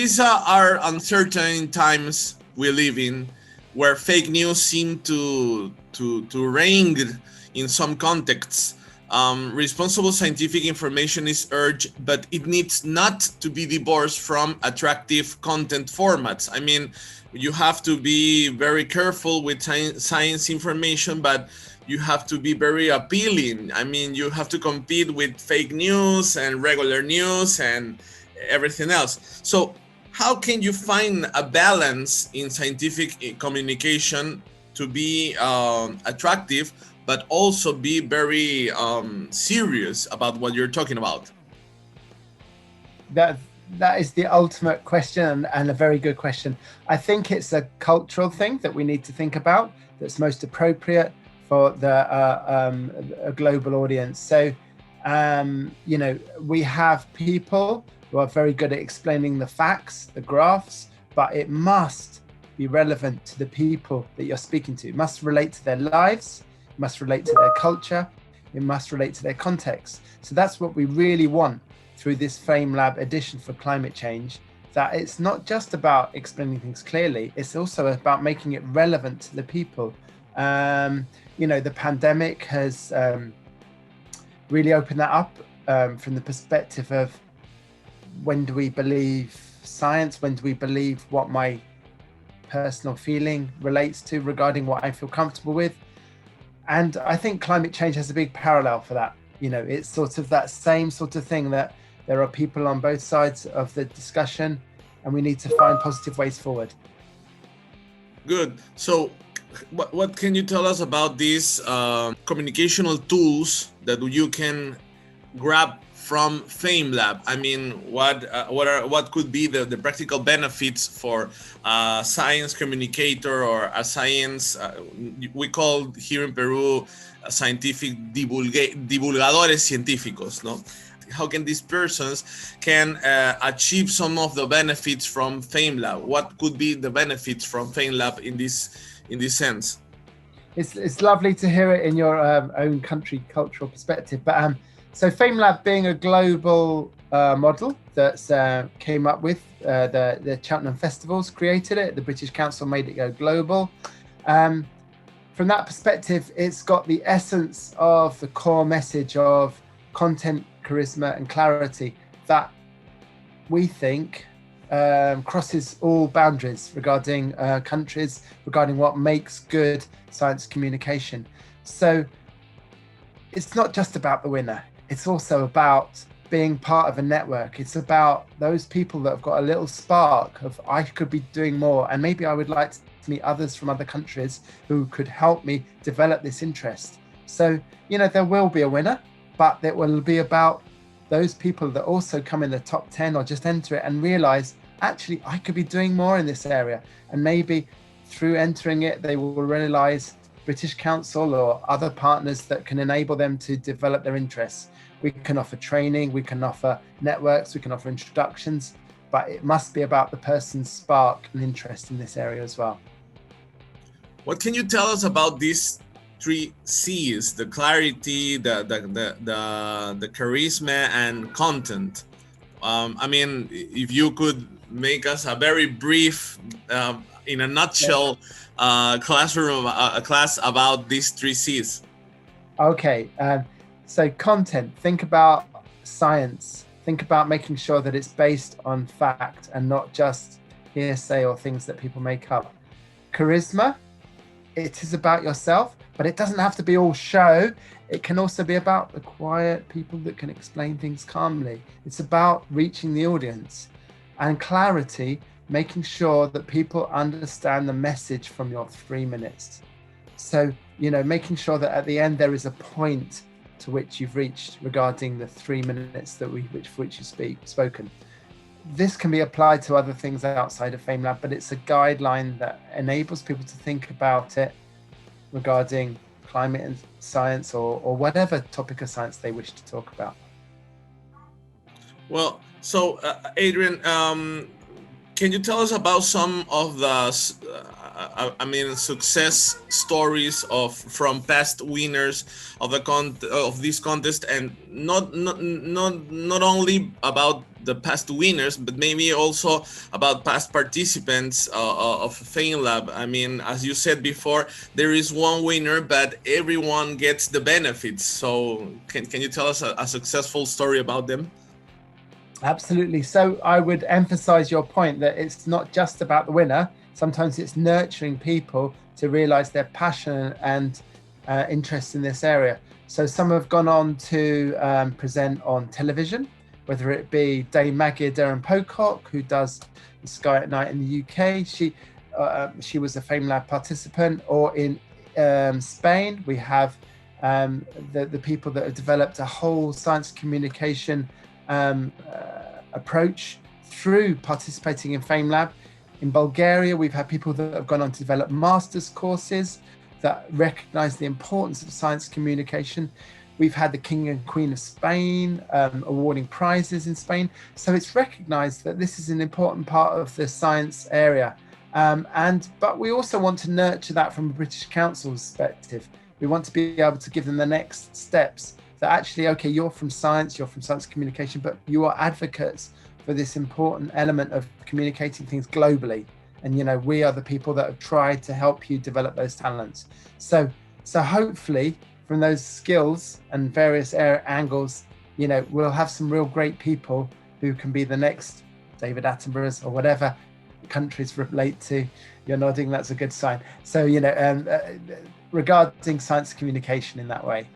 these are uncertain times we live in, where fake news seem to reign in some contexts. Responsible scientific information is urged, but it needs not to be divorced from attractive content formats. I mean, you have to be very careful with science information, but you have to be very appealing. I mean, you have to compete with fake news and regular news and everything else. So how can you find a balance in scientific communication to be attractive, but also be very serious about what you're talking about? That is the ultimate question, and a very good question. I think it's a cultural thing that we need to think about that's most appropriate for a global audience. So, we have people who are very good at explaining the facts, the graphs, but it must be relevant to the people that you're speaking to. It must relate to their lives, it must relate to their culture, it must relate to their context. So that's what we really want through this FameLab edition for climate change, that it's not just about explaining things clearly, it's also about making it relevant to the people. The pandemic has really opened that up from the perspective of, when do we believe science? When do we believe what my personal feeling relates to regarding what I feel comfortable with? And I think climate change has a big parallel for that. It's sort of that same sort of thing, that there are people on both sides of the discussion, and we need to find positive ways forward. Good. So what can you tell us about these communicational tools that you can grab from FameLab? I mean, what could be the practical benefits for a science communicator or a science, we call here in Peru, scientific divulgadores científicos, no? How can these persons can achieve some of the benefits from FameLab? What could be the benefits from FameLab in this sense? It's lovely to hear it in your own country cultural perspective, but so FameLab, being a global model that's came up with the Cheltenham Festivals, created it. The British Council made it go global. From that perspective, it's got the essence of the core message of content, charisma, and clarity that we think crosses all boundaries regarding countries, regarding what makes good science communication. So it's not just about the winner. It's also about being part of a network. It's about those people that have got a little spark of, I could be doing more, and maybe I would like to meet others from other countries who could help me develop this interest. So, there will be a winner, but it will be about those people that also come in the top 10 or just enter it and realize, actually, I could be doing more in this area. And maybe through entering it, they will realize British Council or other partners that can enable them to develop their interests. We can offer training, we can offer networks, we can offer introductions, but it must be about the person's spark and interest in this area as well. What can you tell us about these 3 C's: the clarity, the charisma, and content? I mean, if you could make us a very brief, in a nutshell, class about these 3 C's. Okay, so content, think about science, think about making sure that it's based on fact and not just hearsay or things that people make up. Charisma, it is about yourself, but it doesn't have to be all show. It can also be about the quiet people that can explain things calmly. It's about reaching the audience. And clarity, making sure that people understand the message from your 3 minutes. So, making sure that at the end there is a point to which you've reached regarding the 3 minutes which you've spoken. This can be applied to other things outside of FameLab, but it's a guideline that enables people to think about it regarding climate and science or whatever topic of science they wish to talk about. Well, so Adrian, can you tell us about some of the I mean, success stories from past winners of of this contest, and not only about the past winners, but maybe also about past participants of FameLab. I mean, as you said before, there is one winner, but everyone gets the benefits. So can you tell us a successful story about them? Absolutely. So I would emphasize your point that it's not just about the winner. Sometimes it's nurturing people to realize their passion and interest in this area. So some have gone on to present on television, whether it be Dame Maggie Adair-Pocock, who does the Sky at Night in the UK. She was a FameLab participant. Or in Spain, we have the people that have developed a whole science communication approach through participating in FameLab. In Bulgaria, we've had people that have gone on to develop master's courses that recognize the importance of science communication. We've had the King and Queen of Spain awarding prizes in Spain. So it's recognized that this is an important part of the science area. But we also want to nurture that from a British Council perspective. We want to be able to give them the next steps. That actually, okay, you're from science communication, but you are advocates for this important element of communicating things globally. And, we are the people that have tried to help you develop those talents. So hopefully from those skills and various angles, we'll have some real great people who can be the next David Attenboroughs or whatever countries relate to. You're nodding, that's a good sign. So, regarding science communication in that way.